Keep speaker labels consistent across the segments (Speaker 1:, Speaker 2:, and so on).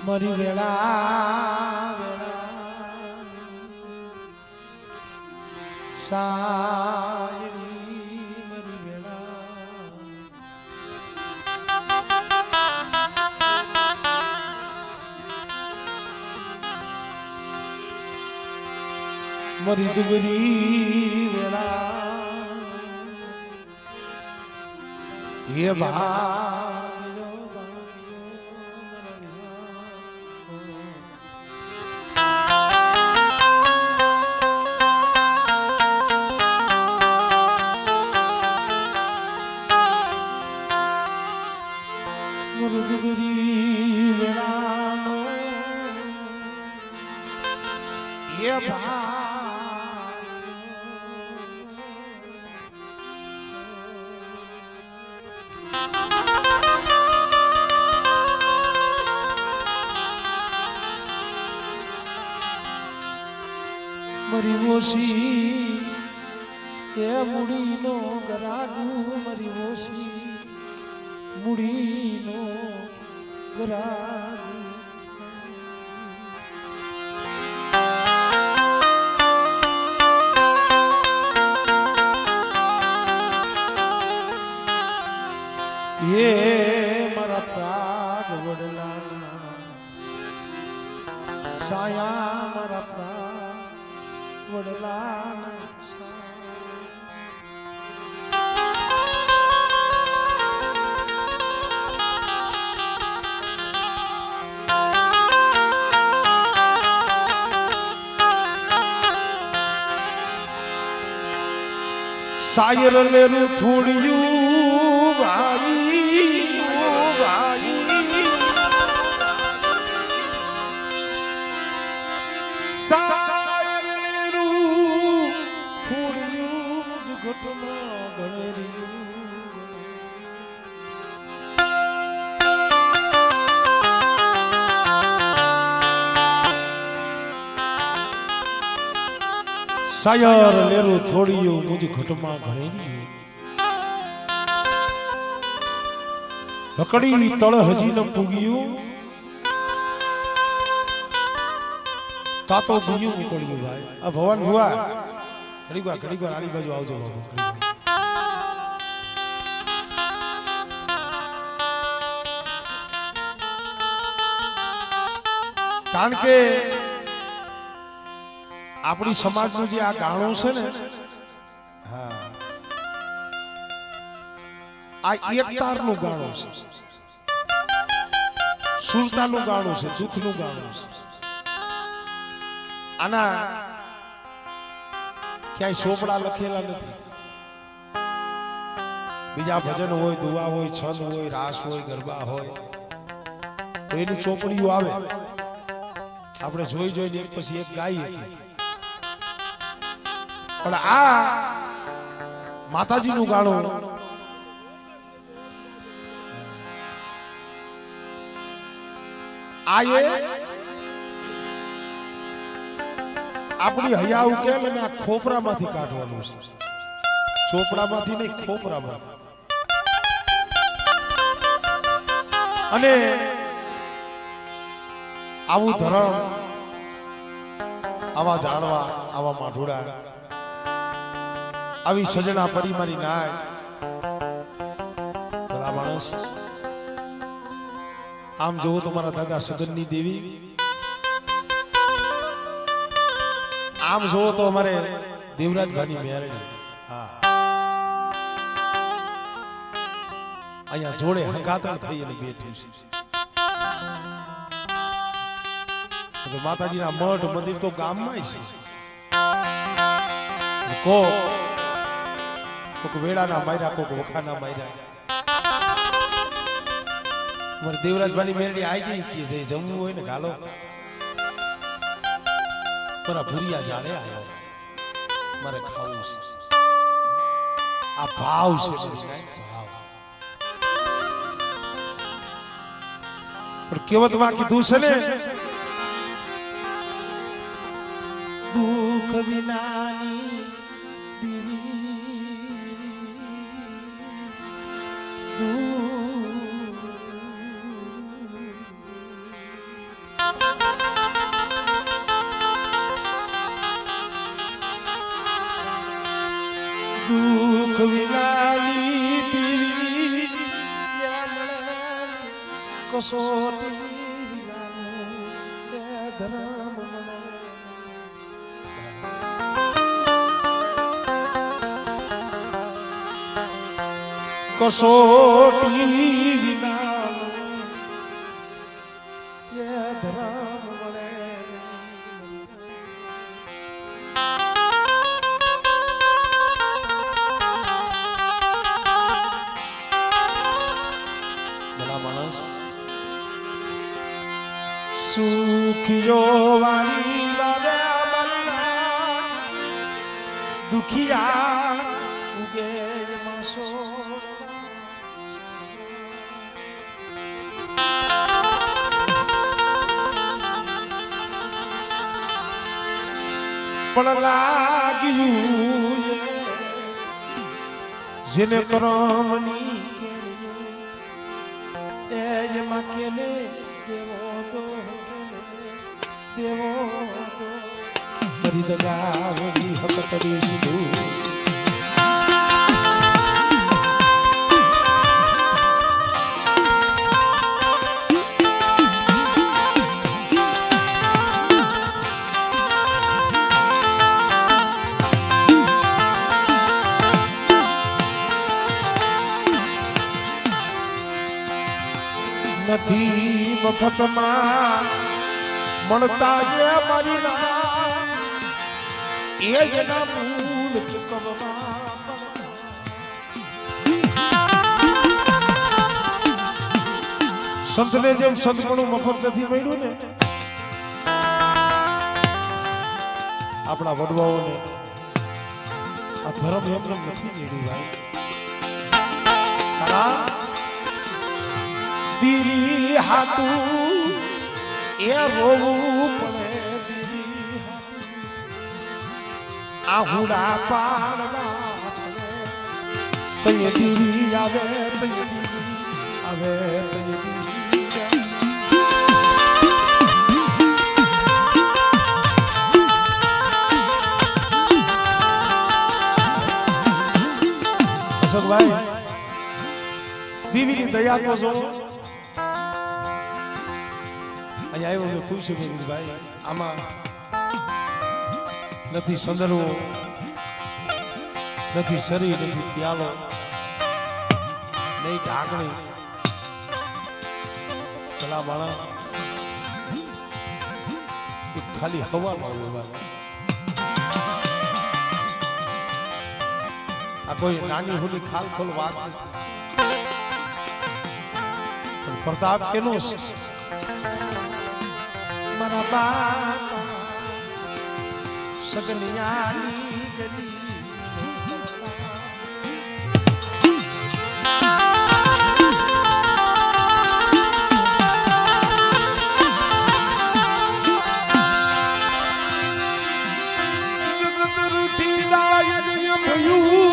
Speaker 1: મરી વેળા સાયરી મરી વેળા મરી દુબરી વેળા એ ભા મૃદુરી વેળાનો એ મરી ઓછી એ મુડીનો ગરાગુ મરી ઓછી મુડીનો ગરાગુ એ મારા પ્રાગ વડલા સાયા મારા પ્રાગ વડલા સાયર લેરું થોડિયું ભાઈ ઓ ભાઈ સાયર લેરું થોડિયું જગતમાં ગણેરિયું સાયર લેરું થોડિયું મુજ ઘટમાં ઘણેરી હકડી તળ હજી ન પૂગ્યું તાતો ગુયું નીકળ્યું ભાઈ આ ભવન ભુવા ઘડીક વાર આડી બાજુ આવજો બાબુ કારણ કે આપણી સમાજનું જે આ ગાણું છે ને હા આ એકતારનું ગાણું છે સુરતાનું ગાણું છે દુઃખનું ગાણું છે આના ક્યાંય સોપડા લખેલા નથી બીજા ભજન હોય દુઆ હોય છંદ હોય રાસ હોય ગરબા હોય તો એની ચોપડીઓ આવે આપણે જોઈ જોઈને એક પછી એક ગાઈએ પણ આ માતાજીનું ગાણું આ એ આપણી હયા ઉકેલ અને આ ખોપરામાંથી કાઢવાનું છે ચોપડામાંથી નહીં ખોપરામાંથી અને આવું ધર્મ આવા જાણવા આવા માઢોડા આવી સજણા પરિમારી નાય ભલા માણસ આમ જોવો તમારા દાદા સગનની દેવી આમ જોવો તો અમારે દેવરાજ ભાની મેરડી હા અહીંયા જોડે હંકાતણ થઈ અને બેઠી છે માતાજીના મઠ મંદિર તો ગામમાં છે કોક વેળાના માર્યા કોક વખાના માર્યા મારે દેવરાજભાની મેરડી આવી ગઈ કે જમવું હોય ને ગાલો મારા ભૂરિયા જાણે આવ્યો મારે ખાવું છે આ ભાવ છે ભાવ પણ કેવતમાં કીધું છે ને દુઃખ વિનાની સુખ વિનાની દીવી કસોટી ધર્મ કસોટી વિનાનું એ ધર્મ મળે ભલા માણસ સુખીઓ વાળી વાલે મલના દુખિયા ઉગે માસો પણ લાગ્યું જેને કરમની એ જેમાં કેલે દેવો તો દેવો તો કરી દગાવડી હકતરી સીધું નથી મફતમાં મળતા જે મારી ના એ જેના મૂળ ચૂકવવા સંતને જેમ સદગુણું મફત નથી મળ્યું ને આપણા વડવાઓને આ ધર્મ એમને નથી મળ્યું ભાઈ દીરી હાતું એ રોવું પડે દીરી આહુડા પાડવા તૈયે દીરી આવે તૈયે દીરી આવે તૈયે દીરી અશોકભાઈ દીવીની દયા તો જો અહીંયા આવ્યો મેં પૂછ્યું મેં કીધું ભાઈ આમાં નથી સંદર્ભો નથી શરીર નથી પ્યાલો નહીં ઢાંકણી ભલા માણસ ખાલી હવામાં હોય આ કોઈ નાની હોની ખાલ ખોલ વાત નથી પ્રતાપ કેનો છે મારા બાપા સગલિયાની ગલી જગત રૂઠી જાય ભયું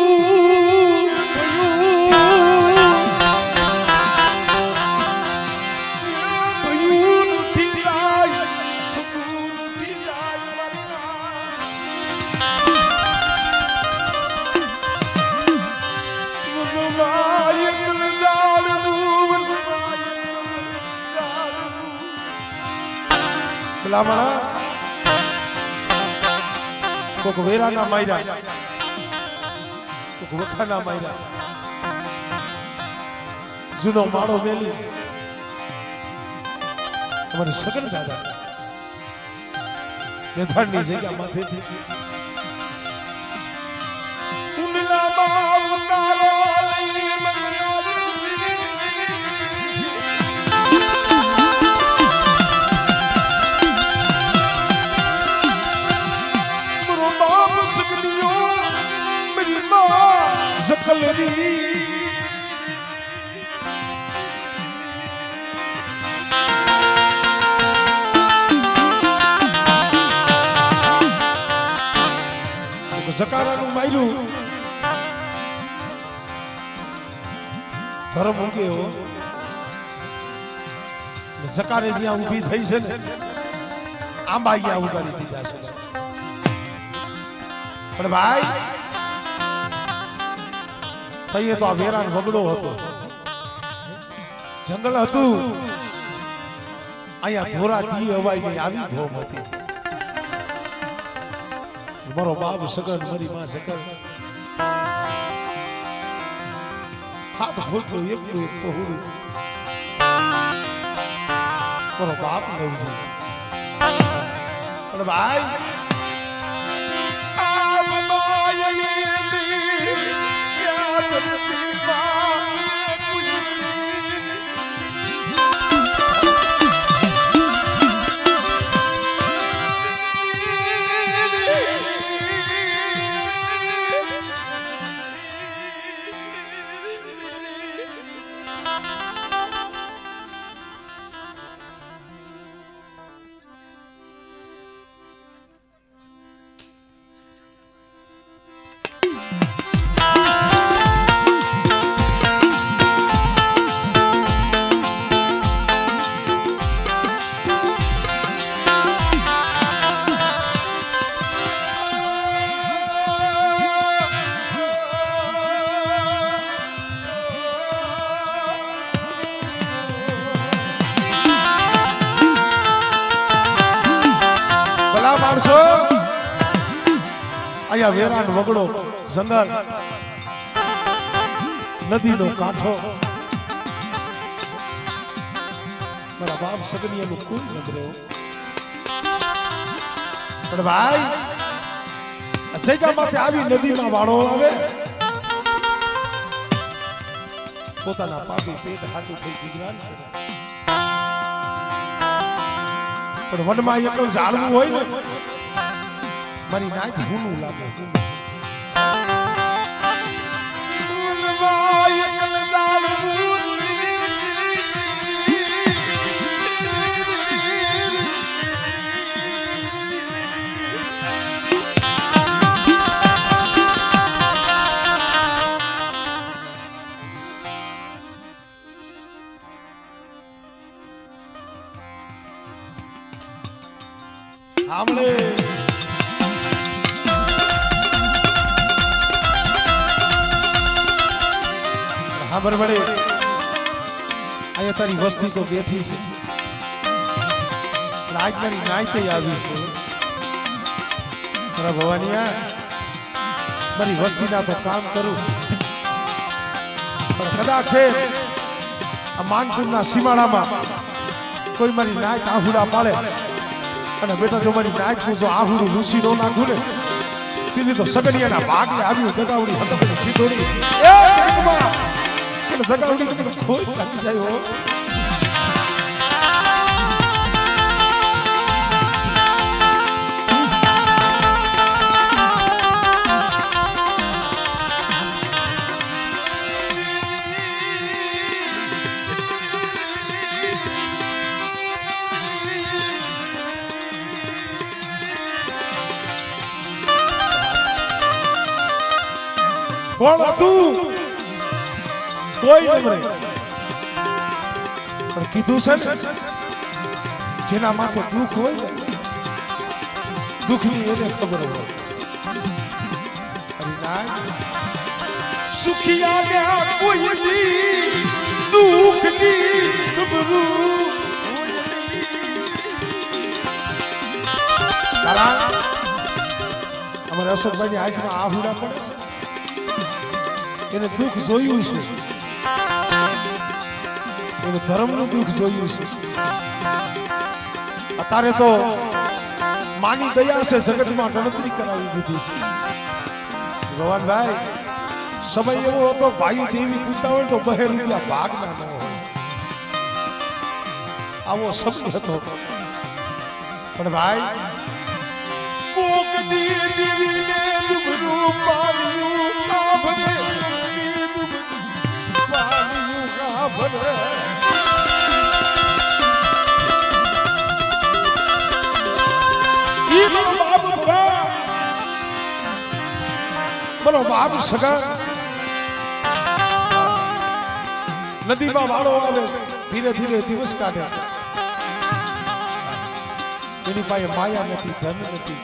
Speaker 1: ભલામણા કોક વેરાના માયરા કોક વખાના માયરા જૂનો માળો મેલી અમારે સગન દાદા મેથાણની જગ્યા માંથી ઉંડલામાં ઉતારો લઈ Zakalery Zakaraનું માયલું ધર્મ ઉગ્યો જકારે જ્યાં ઊભી થઈ છે ને આંબા અહીંયા ઉગાડી દીધા છે પણ ભાઈ તઈએ તો આ વેરાન વગડો હતો, જંગલ હતું, અહીંયા ધોરા દી હવાઈ ની આવી ધોમ હતી. મારો બાપ સગન, મારી માં સગન, હાથ ભૂલતો એકલું એક પહોળું મારો બાપ નવજી. પણ ભાઈ માણસો અહીંયા વેરાન વગડો, જંગલ, નદીનો કાંઠો, મારા બાપ સગનિયાનું કોઈ ન રહ્યો. પણ ભાઈ જગ્યા માથે આવી નદીમાં વાળો આવે, પોતાના પાપી પેટ હાટું થઈ ગુજરાત કરે. પણ વનમાં એકલું ઝાડવું હોય ને, મારી નાચ હુનું લાગે. આમળે હા બરાબર, અહીંયા તારી વસ્તી તો બેઠી છે, આજ મારી નાઈતે આવી છે. મારા ભવાનિયા મારી વસ્તીના તો કામ કરું, પણ કદાચ છે આ માનપુરના સીમાડામાં કોઈ મારી નાઈત આહુડા પાડે અને બેટા જો મારી નાઈટનું જો આહુડું લૂસી નો નાખું ને, તેની તો સગડિયાના ભાગને આવ્યું જગાવડી હતપડી સીધોડી એ જગમાં અને જગાવડી તમને ખોઈ લાગી જાય હો. કોણ હતું કોઈ ન મળે, પણ કીધું છે ને જેના માથે દુઃખ હોય ને, દુઃખની એને ખબર હોય. સુખિયાને કોઈ દુઃખની ખબરું અમારે અશોકભાઈની આંખમાં આહુડા પડે છે, એને દુઃખ જોયું છે, એને ધર્મનું દુઃખ જોયું છે. અત્યારે તો માની દયા છે, જગતમાં ગણતરી કરાવી દીધી છે. ભગવાનભાઈ સમય એવો હતો, ભાઈ દેવી પૂછતા હોય તો 2 રૂપિયા ભાગના ન હોય, આવો સમય હતો. પણ ભાઈ કોક દી દેવીને દુબરું પાડ્યું આ ભરે, બોલો બાપ સગા નદીમાં વાળો આવે, ધીરે ધીરે દિવસ કાઢે. એની પાસે માયા નથી, ધન નથી,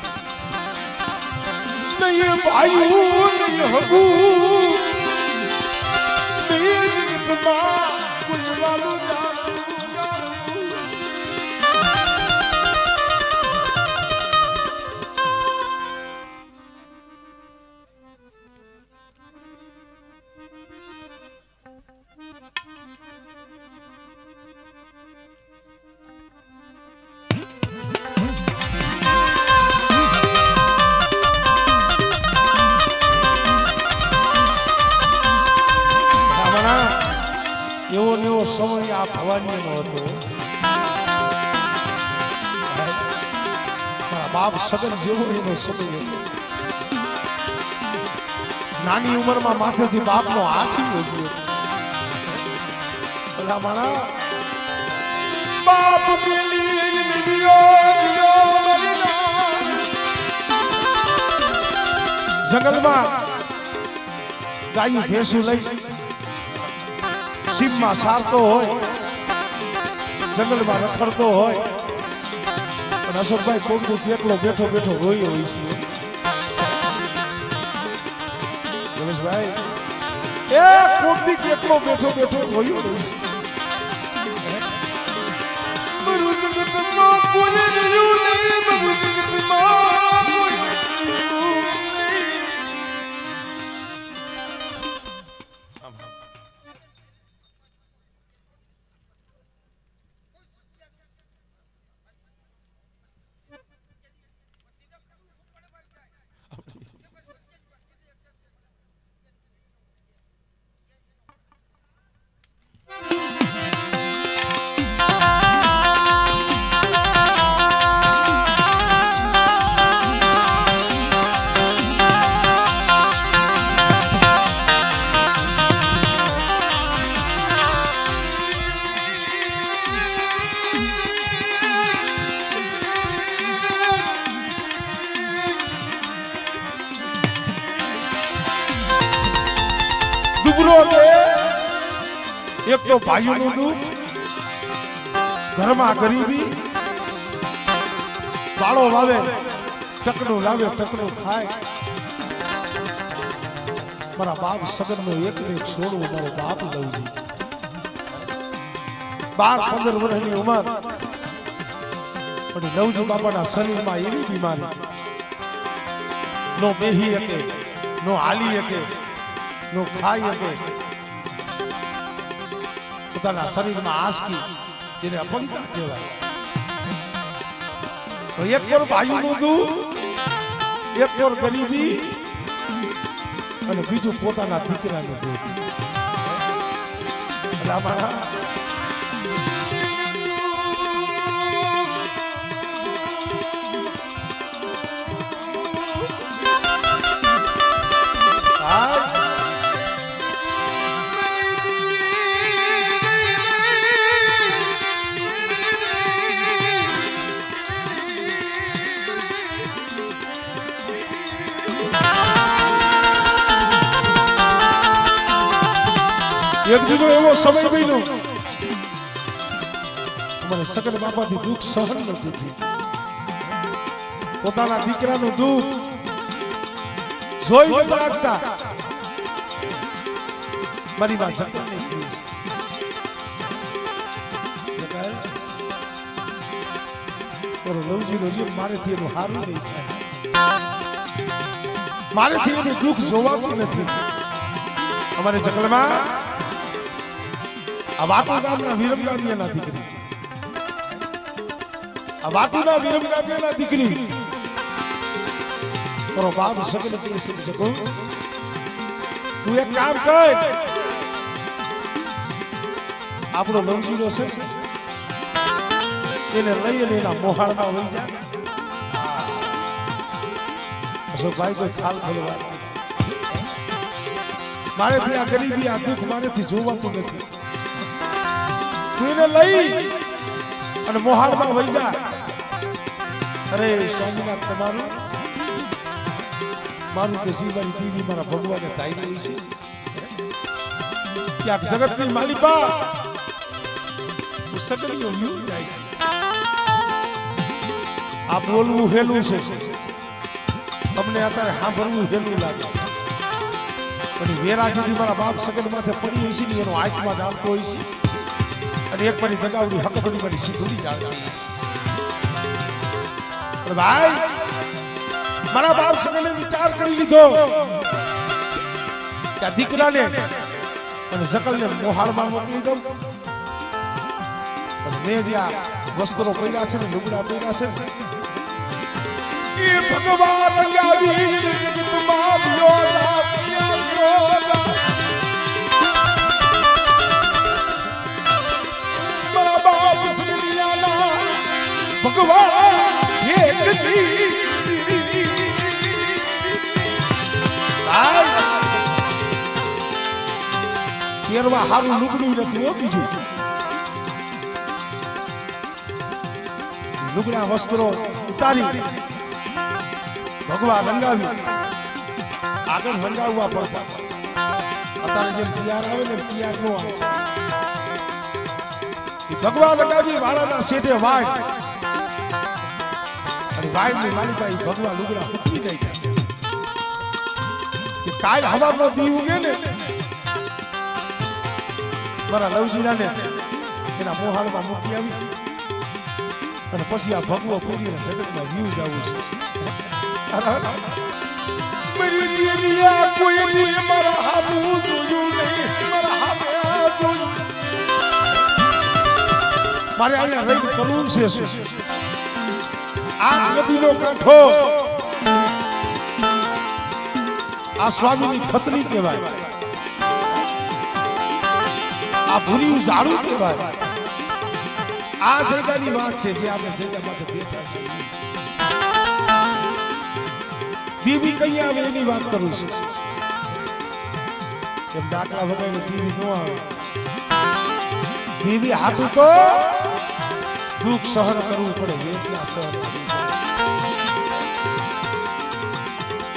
Speaker 1: નહીં ભાઈ નહીં હગું જગતમાં કુલવાનું જાણવું એવો એવો સમય આ ભવાનીનો હતો. બાપ સગન જેવો એનો સમય હતો. નાની ઉંમરમાં માથેથી બાપનો હાથ વધ્યો. પેલા માણા બાપ જંગલમાં ગાયું ભેંસું લઈ સીમમાં સારતો હોય, જંગલમાં રખડતો હોય, પણ અશોકભાઈ કોકનું એકલો બેઠો બેઠો રોયો હોય છે. રમેશભાઈ એ કોકની એકલો બેઠો બેઠો રોયો હોય છે. મારું જગતમાં કોઈ રહ્યું નહીં, મારું જગતમાં કોઈ રહ્યું નહીં. એક તો ભાઈઓનું દુઃખ, ઘરમાં ગરીબી, વાળો લાવે ટકનું લાવે ટકનું ખાય. મારા બાપ સગનનો એક છોડવો મારો બાપ લઉં છું. 12-15 વર્ષની ઉંમર, પણ લવજી બાપાના શરીરમાં એવી બીમારી, નો બેહી શકે, નો હાલી શકે, નો ખાઈ શકે. પોતાના શરીરમાં આંસકી, જેને અપંગતા કહેવાય. તો એક પર ભાઈનું દુઃખ, એક પર ગરીબી, અને બીજું પોતાના દીકરાનું દુઃખ. એટલે અમારા એક દીનો એવો સમય બન્યો, અમારે સગન બાપાથી દુઃખ સહન નતું થયું. પોતાના દીકરાનું દુઃખ જોઈ રાખતા મારી વાત સગન મારેથી એનું હારું નહીં થાય, મારેથી એનું દુઃખ જોવાતું નથી. અમારે જંગલમાં આ વાતુ ગામના વિરમગામિયાના દીકરી, આ વાતુના વિરમગામિયાના દીકરી મારો બાપ સગન કરી શકો. તું એક કામ કર, આપણો લવજીનો છે એને લઈ અને એના મોહાળમાં વહી જાય. અશોકભાઈ કોઈ ખાલ ખોલવા મારેથી આ ગરીબી આ દુઃખ મારેથી જોવાતું નથી. તું એને લઈ અને મોહાળમાં વહી જા. અરે સ્વામિનાથ, તમારું મારું તો જીવવાની દીવી મારા ભગવાને ધાઈ રહી છે. ક્યાંક જગતની માલિકા સગડીઓ યુ જાય છે. આ બોલવું હેલું છે, તમને અત્યારે સાંભળવું હેલું લાગે. અને વેરા જેથી મારા બાપ સગન માથે પડી હશે ને એનો આત્મા જાણતો હોય છે અને એક મારી દગાવડી હકબડી મારી સીધુડી જાણતી હશે ભાઈ મારા બાપ સગને વિચાર કરી લીધો કે આ દીકરાને અને જકલને મોહાળમાં મોકલી દઉં અને મેં જે આ વસ્ત્રો પહેર્યા છે ને લુગડા પહેર્યા છે એ ભગવાન રંગાવી જગતમાં વ્યોરા મારા બાપ સગનિયાના ભગવાન એક દી પહેરવા હારું લુગડું નથી હો બીજું લુગડા વસ્ત્રો ઉતારી ભગવા રંગાવી આગળ રંગાવવા પડતા અત્યારે જેમ તૈયાર આવે ને તૈયાર નો આવે ભગવા રંગાવી વાળાના શેઠે વાય અને વાયની માલિકા ભગવા લુગડા ઉતરી ગઈ કે કાલ હવાનો દી ઉગે ને મારા લવજીરાને એના મોહાળમાં મૂકી આવી અને પછી આ ભગવો પૂરીને જગતમાં વ્યૂ જવું છે મારી દીકરીયા કોઈ દી મારા હામું જોયું નહીં મારા હામે જોયું મારે અહીંયા રહી કરવું છે આ નદીનો કાંઠો આ સ્વામીની ખતરી કહેવાય આ ભૂર્યું ઝાડું કહેવાય આ જગ્યાની વાત છે જે આપણે જગ્યામાં બેઠા છે દેવી કઈ આવે એની વાત કરું છું એમ ડાકરા વગાડીને દેવી ન આવે દેવી હાટું તો દુઃખ સહન કરવું પડે વેદના સહન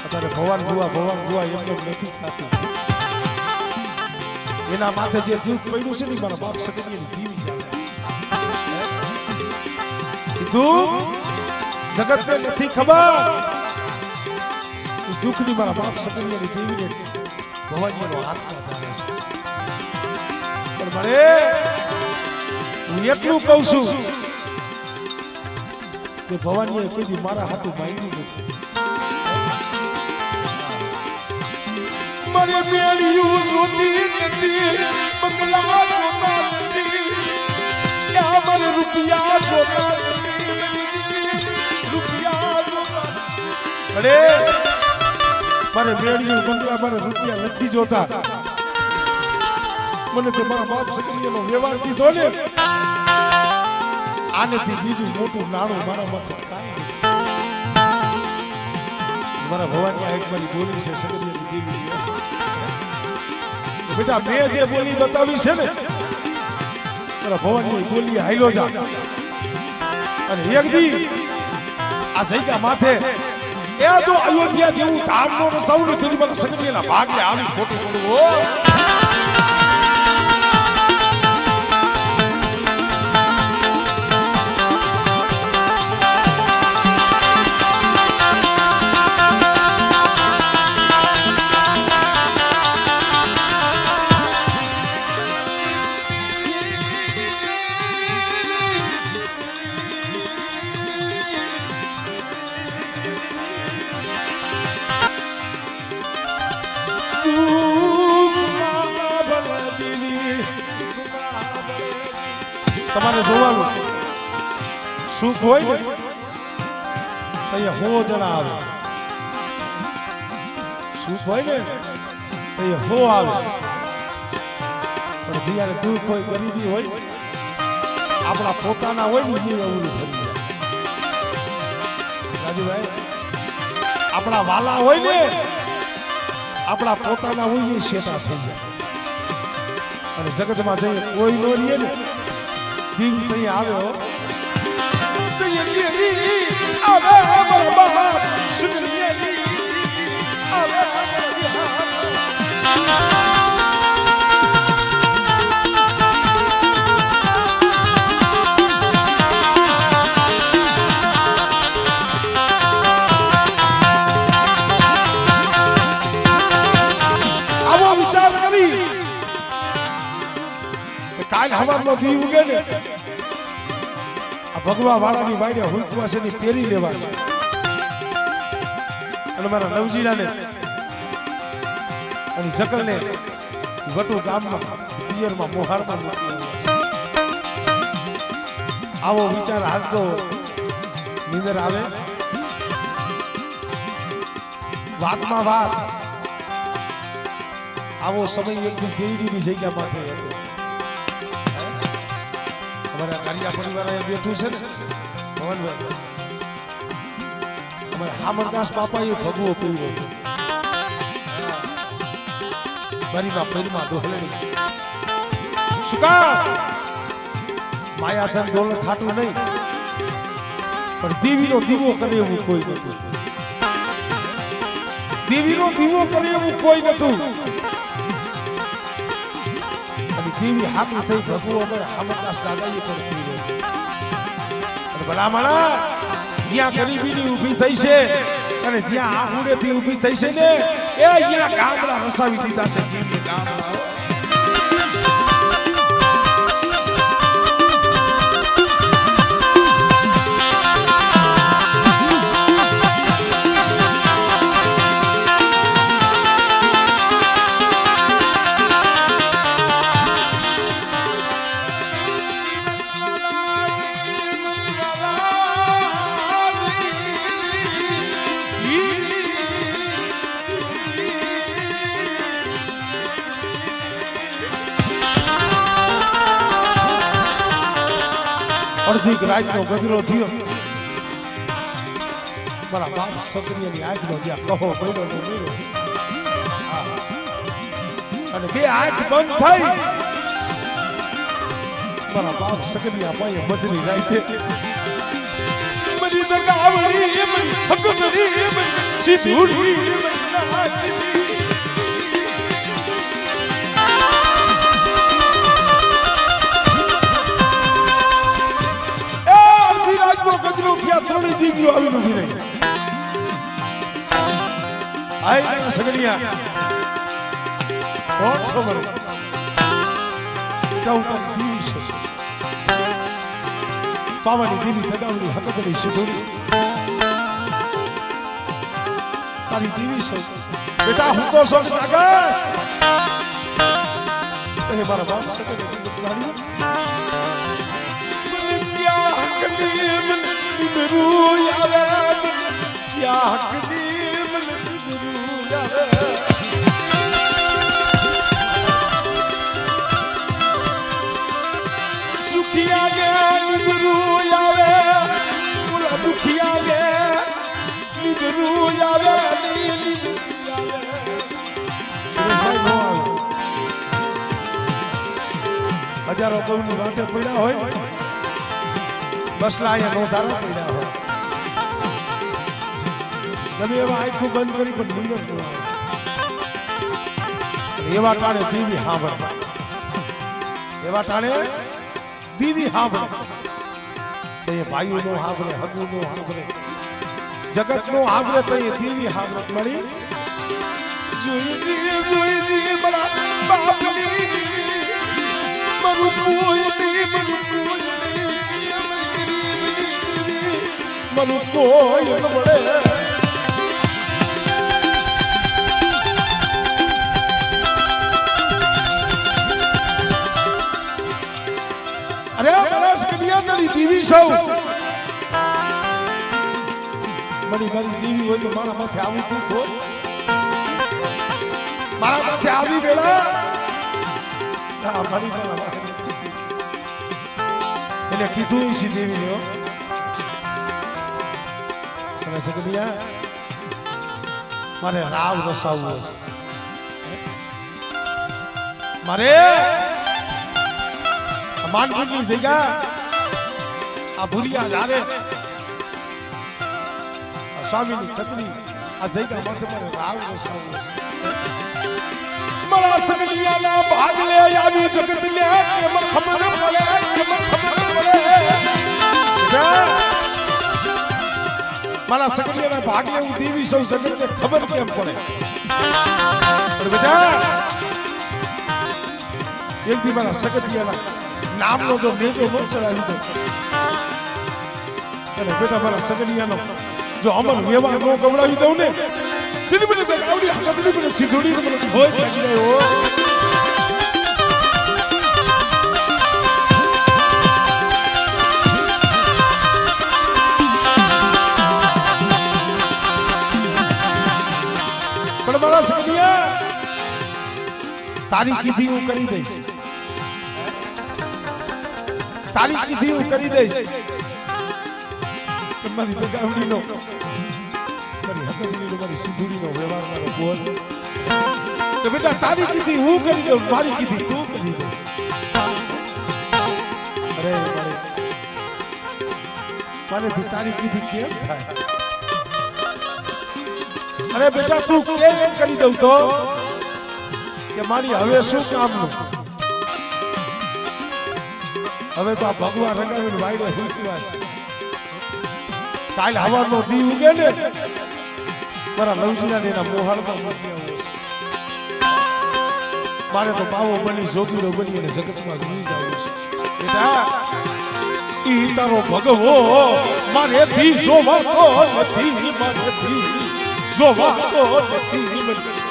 Speaker 1: અત્યારે ભગવાન ભુવા એમ નથી થતું એના માથે જે દુઃખ પડ્યું છે ને મારા બાપ સગની દેવી દુઃખ જગતને નથી ખબર દુઃખની મારા બાપ સગની દેવીને ભગવાનનો આત્મા જાણે છે પણ મને હું એટલું કહું છું કે ભગવાનને કોઈ મારા હાથું માંગ્યું નથી મને મેળ્યું જોતી નથી બંગલા જોતા નથી મને રૂપિયા જોતા રૂપિયા જોતા અરે મારે મેળ્યું બંગલા મારે રૂપિયા નથી જોતા મને તો મારા બાપ સગીનો વ્યવહાર કીધો ને આનેથી બીજું મોટું નાણું મારા માથે કાંઈ નથી મારા ભવાની આ એક મારી બોલી છે સગીની દેવી બેટા મેં જે બોલી બતાવી છે ને મારા ભવાની બોલી હાઈલો જા અને એક દી આ જઈકા માથે એ જો અયોધ્યા જેવું ધામનો રસાવડું થયું મને સગીના ભાગને આવી ખોટું પડવું હો તમારે જોવાનું સુખ હોય ને અહીંયા હો જણા આવે સુખ હોય ને અહીંયા હો આવે પણ જ્યારે દુઃખ હોય ગરીબી હોય આપણા પોતાના હોય ને એ અવરું ફરી જાય રાજુભાઈ આપણા વાલા હોય ને આપણા પોતાના હોય એ શેતા થઈ જાય અને જગતમાં જઈએ કોઈ નો રહીએ ને દેવી કઈ આવે હો આવે મારા બાપ સુખની આવે હવાનો દી ઉગે ને આ ભગવા વાળાની વાડે હુંકવા છે ની પેરી લેવા છે અને મારા નવજીડાને અને જકલને વટુ ગામમાં પિયરમાં મોહારમાં મૂકી આવો વિચાર હાલતો નીંદર આવે વાતમાં વાત આવો સમય એકથી બેડીની જગ્યામાં થયો હતો અમારા કાલિયા પરિવાર બેઠું છે ને ભવનભાઈ અમારા હામરદાસ બાપાએ ભગવો પીવ્યો હતો મારીમાં પૈરમાં દોહલણી શું કામ માયા ધન દોલત થાતું નહીં પણ દેવીનો દીવો કરે એવું કોઈ નતું દેવીનો દીવો કરે એવું કોઈ નતું અને દેવી હાથું થઈ ભગવો અમારે હામરદાસ દાદાએ પણ પીવ્યો અને ભલામણા જ્યાં ગરીબીની ઊભી થઈ છે અને જ્યાં આહુડેથી ઊભી થઈ છે ને એ અહીંયા ગામડા રસાવી દીધા છે જીવની ગામડા અડધી રાતનો ગજરો થયો મારા બાપ સક્રિયની આંખનો જ્યાં કહો પડ્યો ને મેળો અને બે આંખ બંધ થઈ મારા બાપ સક્રિયા પાયે મધની રાતે મરી દગાવડી મરી હકમરી મરી સીધુડી મરી થોડી દીકરીઓ આવી નથી રહી આઈ સગડિયા કોણ છો મને કહું તો દીવી છે પાવાની દીવી તગાવડી હકતડી સીધુડી તારી દીવી છે બેટા હું તો સોચ નાગા એ મારા બાપ સગડી દીકરી મને ક્યાં હકલી Guru yave, ya kadim Guru yave. Sukhiya ge Guru yave, pura dukhiya ge Guru yave, Suresbhai no આવે. હજારો કૌની વાટે પડ્યા હોય બસલા અહીંયા નોંધારા પડ્યા હોય ગમે એવા આંખો બંધ કરી પણ નિંદર ન આવે એવા ટાણે દીવી સાંભળે એવા ટાણે દીવી સાંભળે તો એ ભાઈઓ નો સાંભળે હગુ નો સાંભળે જગત નો સાંભળે તો એ દીવી સાંભળે મળી જોઈ બલા બાપની મરું કોઈ મરું કોઈ ન મળે અરે બરસ કડિયા તારી દીવી સૌ મારી દીવી હોય તો મારા માથે આવું તું ખો મારા માથે આવી વેળા ના મારી એને કીધું ઈ દેવી ને સગડિયા મારે રાવ રસાવવું છે મારે માનપુરની જગ્યા આ ભુરિયા જારે સ્વામીની તકડી આ જગ્યા માથે મારે રાવ રસાવવું છે મારા સગડિયાના ભાગ લે આવી જગત લે કેમ ખબર પડે મારા સગડિયાના ભાગે હું દેવી સૌ જગતને ખબર કેમ પડે પણ બેટા એક દી મારા સગડિયાના નામનો જો નેજો ન ચડાવી દો અને બેટા મારા સગડિયાનો જો અમર વ્યવહાર ન ગવડાવી દઉં ને તેની મને આવડી હકતની મને સીધોડી મને હોય લાગી જાય પણ મારા સગડિયા તારી કીધી હું કરી દઈશ તારી કીધી હું કરી દઈશ મારી બગાવડીનો મારી હકતડીનો મારી સિંધુડીનો વ્યવહાર મારો બોલ તો બેટા તારી કીધી હું કરી દઉં મારી કીધી તું કરી દે અરે મારેથી તારી કીધી કેમ થાય અરે બેટા તું કેમ કરી દઉં તો કે મારી હવે શું કામનું હવે તો આ ભગવાન રંગાવીને વાયડે હુકવા છે કાલ હવાનો દી ઉગે ને મારા લવજીના એના મોહાળમાં મૂકી આવો છે મારે તો બાવો બની જોગીડો બની અને જગતમાં જીવી જવું છે બેટા ઈ તારો ભગવો મારેથી જોવાતો નથી મારેથી જોવાતો નથી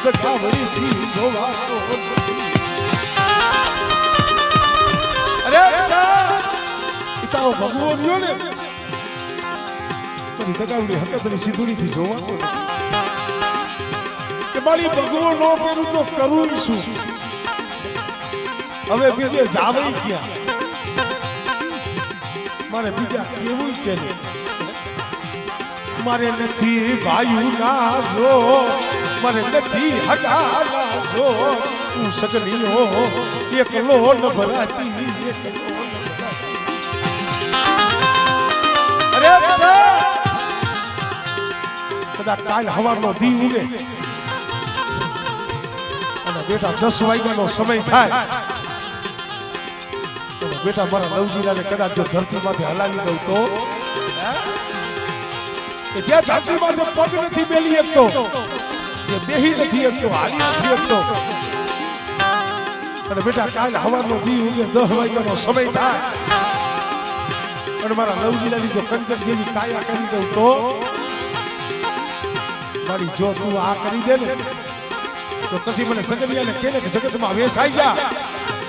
Speaker 1: બધાવડીથી જોવાતો નથી અરે ઈ તારો ભગવો રહ્યો ને દગાવડી હકતની સિંધુડીથી જોવાનું કે મારી ભગવો નો પેરું તો કરું શું હવે બીજે જાવઈ ક્યાં મારે બીજા કેવું કે મારે નથી ભાઈ ના જો મારે નથી હગા ના જો તું સગલીઓ એકલો ન ભરાતી અરે કદાચ કાલ હવાનો દી ઉગે અને બેટા 10 વાગ્યાનો સમય થાય બેટા મારા લવજીલાને કદાચ જો ધરતીમાંથી હલાવી દઉં તો કે જ્યાં ધરતીમાંથી પગ નથી મેલી શકતો જે બેહી નથી શકતો હાલી નથી શકતો અને બેટા કાલ હવાનો દી ઉગે 10 વાગ્યાનો સમય થાય અને મારા લવજીલાની જો કંચન જેવી કાયા કરી દઉં તો મારી જો તું આ કરી દે ને તો પછી મને સગડિયાને કહે કે જગતમાં વેસાઈ જા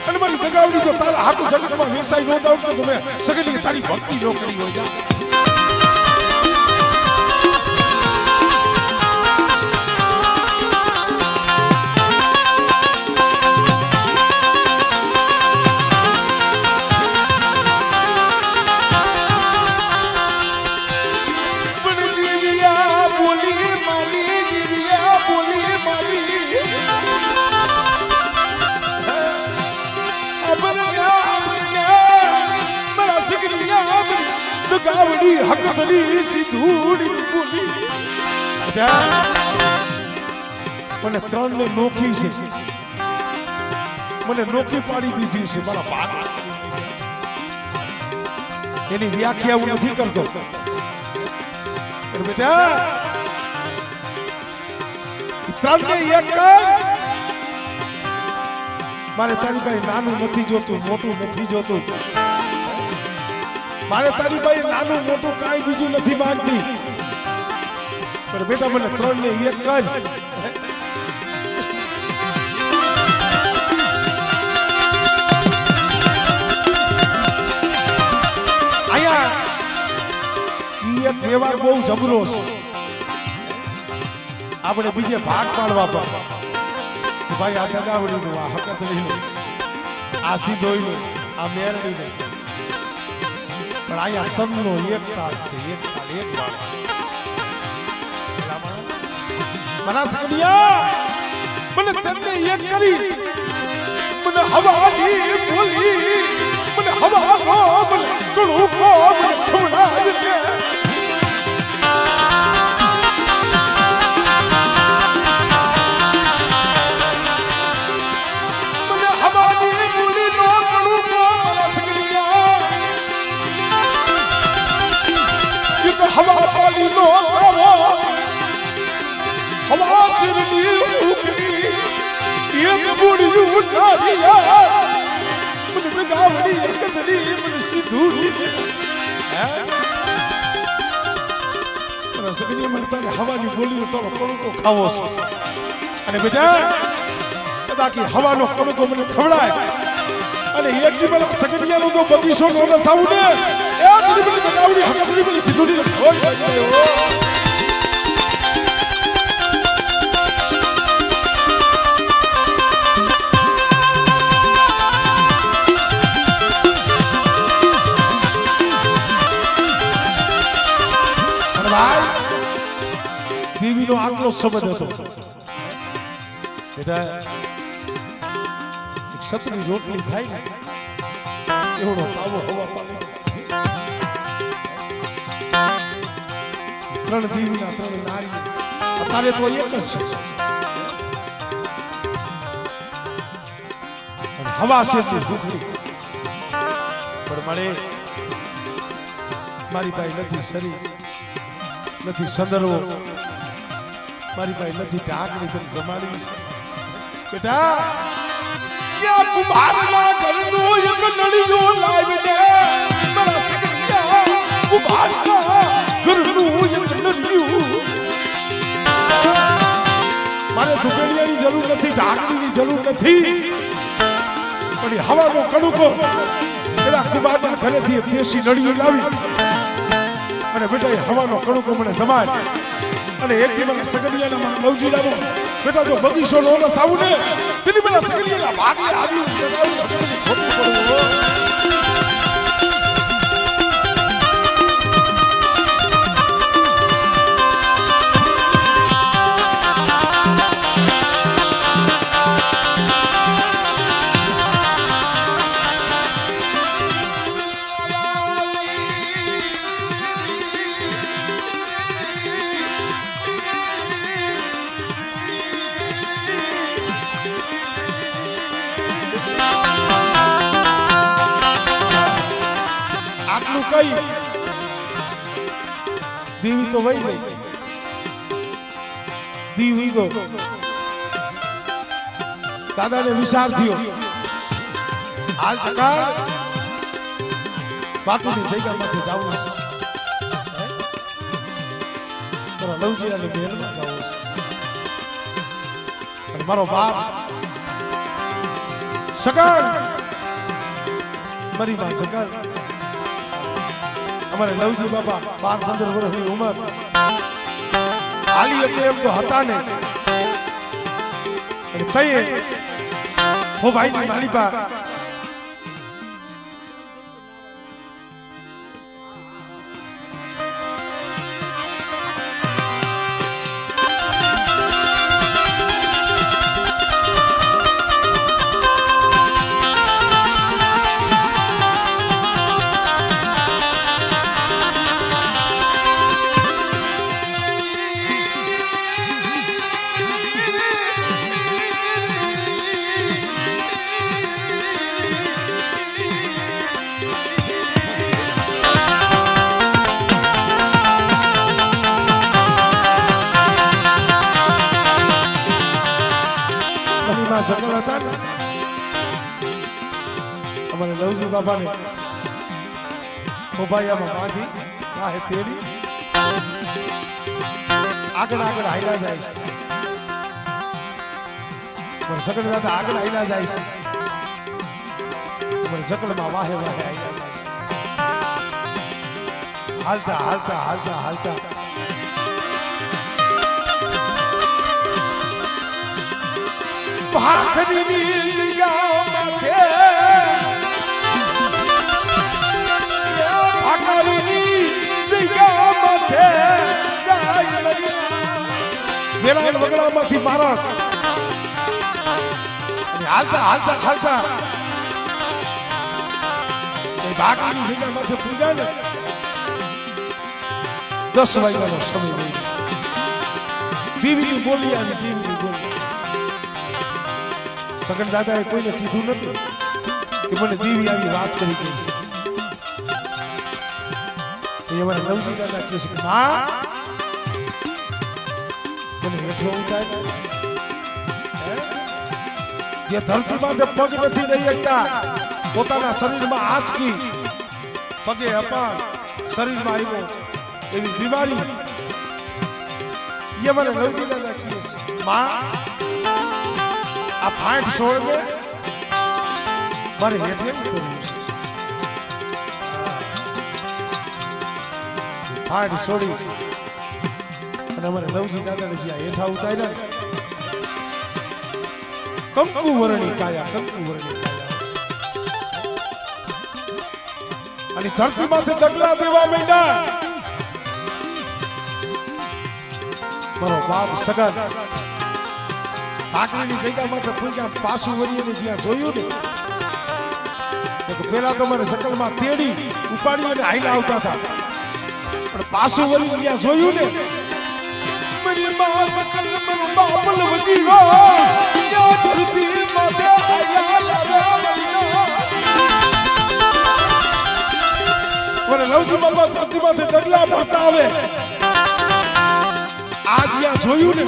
Speaker 1: અને મારી દગાવડી જો તારા હાથું જગતમાં વેસાઈ ન દઉં તો તમે સગડી તારી ભક્તિ ન કરી હોય જા ગાવડી હકતડી સિંધુડી બોલી મને ત્રણ ને નોખી છે મને નોખી પાડી દીધી છે મારા ભાગ એની વ્યાખ્યા હું નથી કરતો પણ બેટા ત્રણ ને એક મારે તારી પાસે નાનું નથી જોતું મોટું નથી જોતું મારે તારી પાસે નાનું મોટું કાંઈ બીજું નથી માંગતી પણ બેટા મને 3 ને 1 કર આયા ઈ એક વ્યવહાર બહુ જબરો છે આપણે બીજે ભાગ પાડવા પડે ભાઈ આ દગાવડીનું આ હકતડીનું આ સીધોઈનું આ મેરડીનું પણ અહીંયા તમનો એક તાલ છે એક તાલ એક વાળ મારા સગડિયા મને તને એક કરી મને હવાની બોલી મને હવાનો મને કણું કો મને ખવડાવી દે हवा पाली नो करो हवा सिरनी उकनी एक बुढ़ी उठारिया मन ગાવડી એકદડી મને સીધુડી હે પણ સગજી મને તારે હવાની બોલીનો તો કણકો ખાવો છે અને બેટા કદાકી હવાનો કણકો મને ખવડાય અને એક દિવસ સગજીયાનો તો બગીચો નો નસાવું ને એ દીદી મને ગાવડી હકડી મને સીધુડી ખોઈ ગયો દેવીનો આગલો સંબંધ હતો બેટા એક સતની રોટલી થાય ને એવડો તાવો હવા પાડે ત્રણ દેવીના ત્રણ નારી અત્યારે તો એક જ છે હવા છે રોટલી પણ મળે મારી પાસે નથી શરીર નથી સંદર્ભો મારી પાસે નથી ઢાકણી પણ જમાડી બેટા યા કુમારના ઘરનો એક નળિયો લાવીને મારા સગિયા કુમારના ઘરનું એક નળિયું મારે ધુકડિયાની જરૂર નથી ઢાકણીની જરૂર નથી પણ હવાનો કણુકો એના કુમારના ઘરેથી એક દેશી નળિયું લાવી અને બેટા એ હવાનો કણુકો મને જમાય અને એક દિવસ સગડિયાના મને લવજીડાનો બેટા જો બગીચો નો નસાવું ને તેની મને સગડિયાના ભાગે આવ્યું કઈ દેવી તો વહી ગઈ દીવી ગયો દાદાને વિચાર થયો હાલ ચકાર બાપુની જગ્યામાંથી જવું છે લવજીયાને મહેલમાં જવું છે અને મારો બાપ સગન મારી માં સગન અમારે લવજી બાપા 12-15 વર્ષની ઉંમર હાલી એટલે એમ તો હતા ને અને તઈએ હો ભાઈની માલિકા સગન હતા ને અમારે લવજી બાપાને ખોભાઈયામાં બાંધી વાહે તેડી આગળ આગળ હાલ્યા જાય છે પણ સગન દાદા આગળ હાલ્યા જાય છે પણ જકડમાં વાહે વાહે હાલ્યા જાય છે હાલતા હાલતા હાલતા હાલતા ભાખરીની જગ્યામાંથી ભાખરીની જગ્યામાંથી વેલાણ વગડામાંથી મારા હાલતા હાલતા હાલતા એ ભાખરીની જગ્યામાંથી પૂજા ને 10 વાગ્યાનો સમય થઈ દેવીની બોલી આવી દેવીની બોલી સગન દાદાએ કોઈને કીધું નથી કે મને દેવી આવી વાત કરી ગઈ છે એ મને લવજી દાદા કહે છે કે માં મને હેઠો ઉતાર જે ધરતીમાં જે પગ નથી રહી શકતા પોતાના શરીરમાં આંચકી પગે અપાર શરીરમાં આવ્યો એવી બીમારી ये मैंने नवजी दादा की माँ आप फाइट छोड़ दे मारे हेठे फाइट छोड़ी અને અમારે નવજી દાદાને જ્યાં હેઠા ઉતાર્યા કંકુ વર્ણી કાયા અને ધરતીમાંથી ડગલા દેવા માંડ્યા મારો બાપ સગન આકરીની જગ્યામાં તો ફૂંક્યા પાછું વળીને જ્યાં જોયું ને તો પેલા તો મને જકલમાં તેડી ઉપાડી અને હાઈલા આવતા હતા પણ પાછું વળી જ્યાં જોયું ને મારી મા જકલ મન બાપલ વજી ગો યા ધરતી માથે આયા લાવા વળીના મને લવજી બાબા ધરતીમાંથી ડગલા ભરતા આવે आज यहाँ જોયું ને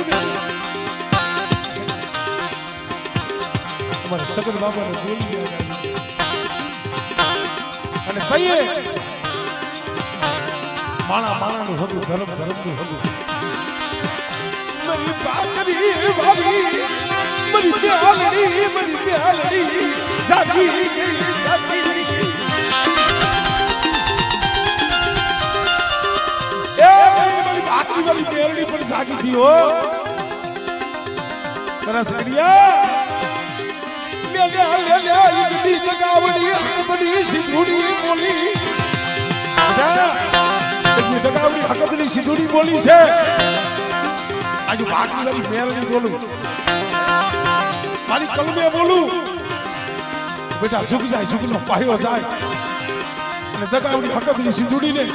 Speaker 1: અમારે સગન બાબાને બોલી ગયા અને કહીએ માણા માણાનું હતું ધર્મ ધર્મનું હતું મારી બાકરી વાલી મારી બ્યાલડી જાગી आखिरी वाली पेरड़ी पर जागी थी हो मेरा सरिया ले ले ले ले ये गड्डी जगावड़ी हकबड़ी सिद्धूड़ी बोली क्या ये जगावड़ी हकबड़ी सिद्धूड़ी बोली से आज आखिरी वाली पेरड़ी बोलूं मारी कल में बोलूं बेटा झुक नो पायो जाए અને જગાવડી હકબડી સિद्धૂડી ને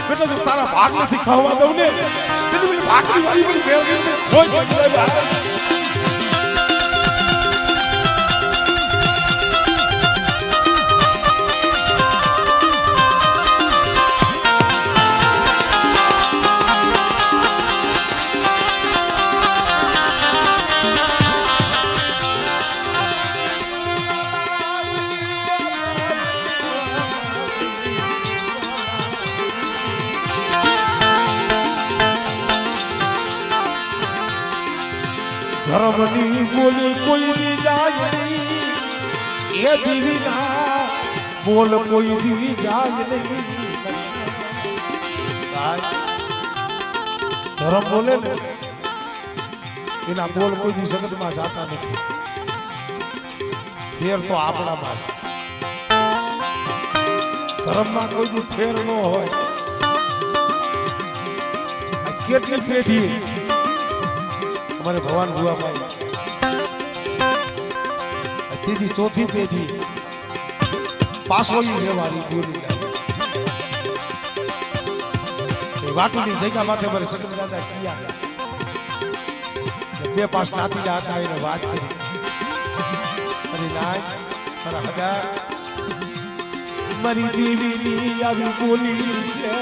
Speaker 1: बेटा जो तारा भाग में दिखावा दो ने तेरे मेरी भागरी वाली बड़ी बेल ने होय बदला धर्मनी बोले कोई दी जाए नहीं ये दीविना बोल कोई दी जाए नहीं धर्म बोले ने इना बोल कोई दी जगत में जाता नहीं फेर तो आपना मास धर्म में कोई दी फेर न हो કેટલી પેઢી हमारे भगवान हुआ भाई तीजी चौथी पेढ़ी पास होई है वाली बोली वाटूनी जगह माथे पर सगन दादा किया બે પાસ નાતી હતા એને વાત કરી અરે નાય તારા હગા મારી દેવીની આવી બોલી છે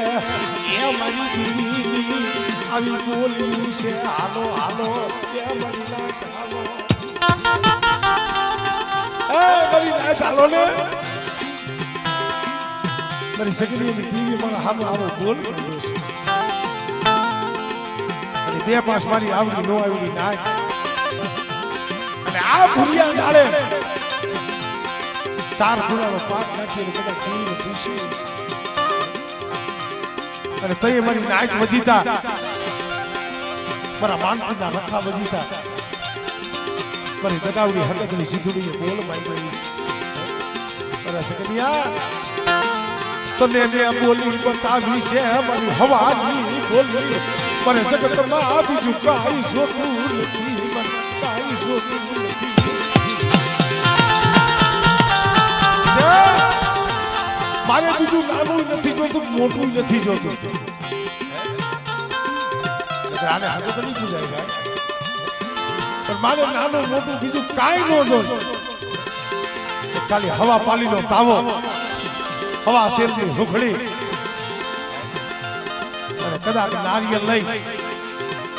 Speaker 1: એ મારી દેવીની આવી બોલી છે હાલો હાલો એ મારી નાય હાલો એ મારી નાય હાલો ને મારી સગીની દેવી મારા હાલો હાલો બોલ પડ્યો છે અને બે પાસ મારી આવડી નો આવડી નાય અને આ ભૂરિયા જાળે ચાર ફૂલાનો પાક નાખીને બધા ચીને પૂછી અને તઈ મારી નાક વજીતા મારા માનપણના રખા વજીતા મારી દગાવડી હકતની સિદ્ધુડીએ બોલ માંગી મારા સકનિયા તને મેં બોલી બતાવી છે મારી હવાની બોલી મને જગતમાં બીજું કાંઈ જોતું નથી મને કાંઈ જોતું નથી મારે બીજું નાનું નથી જોતું મોટું નથી જોતું આને હાથે તો નહીં જાય પણ મારે નાનું મોટું બીજું કાંઈ ન જોતું ખાલી હવા પાલીનો તાવો હવા શેરની હુખડી અને કદાચ નારિયેળ લઈ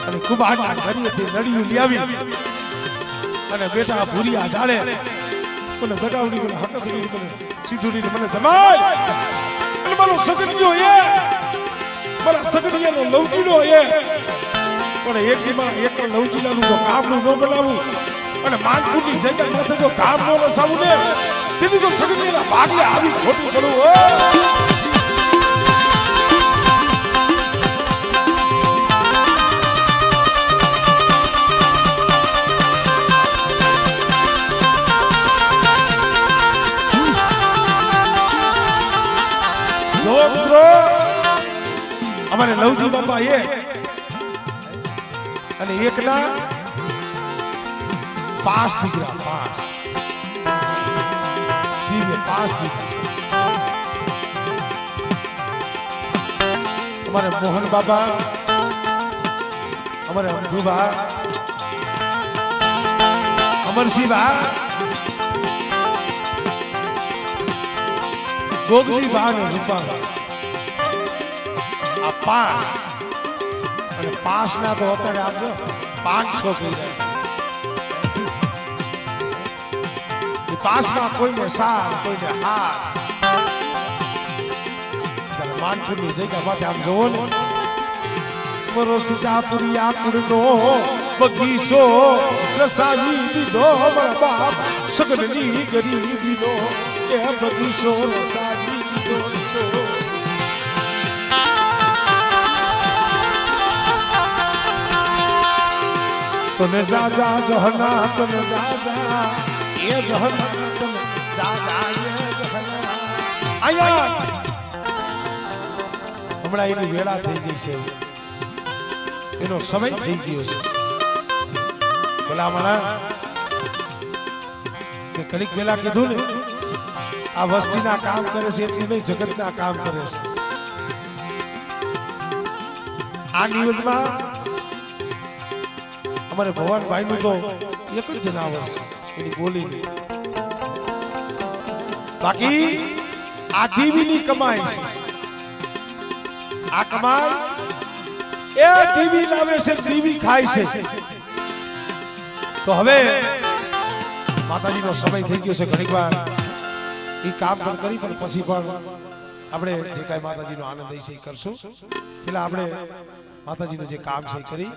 Speaker 1: અને કુબાડના ઘરેથી નળિયું લાવી અને બેટા ભૂરિયા જાડે મને દગાવડી મને હક થઈ મને સીધુડી મને જમાય અને મારો સગનિયો એ મારા સગનિયાનો લવજીનો એ પણ એક દીમાં એક લવજીલાનું જો કામનું ન બનાવું અને માનપુરની જગ્યા માથે જો કામ ન રસાવું ને તેની તો સગનિયાના ભાગલે આવી ખોટી કરું અમારે લવજી બાપા એ અને એકના 5 દીકરા 5 દીકરા અમારે મોહન બાબા અમારે અમધુબા અમરસિંહ બા ગોગજી બા ને રૂપા 5 અને 5 ના તો અત્યારે આપજો 500 થઈ જાય છે 5 માં કોઈને સાર કોઈને હાર ત્યારે માનપુરની જગ્યા માથે આમ જોવો ને મરો સીતાપુરી આકુરનો બગીચો રસાવી દીધો મારા બાપ સગનની ગરીબીનો એ બગીચો રસાવી દીધો તને જા જા જહના તને જા જા એ જહના તને જા જા એ જહના આયા હમણાં એની વેળા થઈ ગઈ છે એનો સમય થઈ ગયો છે ભલામણા કે કડીક વેલા કીધું ને આ વસ્તીના કામ કરે છે એટલું નહીં જગતના કામ કરે છે આ નિવેદમાં અમારે ભવાનભાઈ નું તો એક જ જનાવર છે એની બોલી બાકી આ દેવીની કમાઈ છે આ કમાઈ એ દેવી લાવે છે દેવી ખાય છે તો હવે માતાજીનો સમય થઈ ગયો છે ઘણીક વાર એ કામ કરી પણ પછી પણ આપણે જે કાંઈ માતાજીનો આનંદ છે એ કરશું પેલા આપણે માતાજીનું જે કામ છે કરી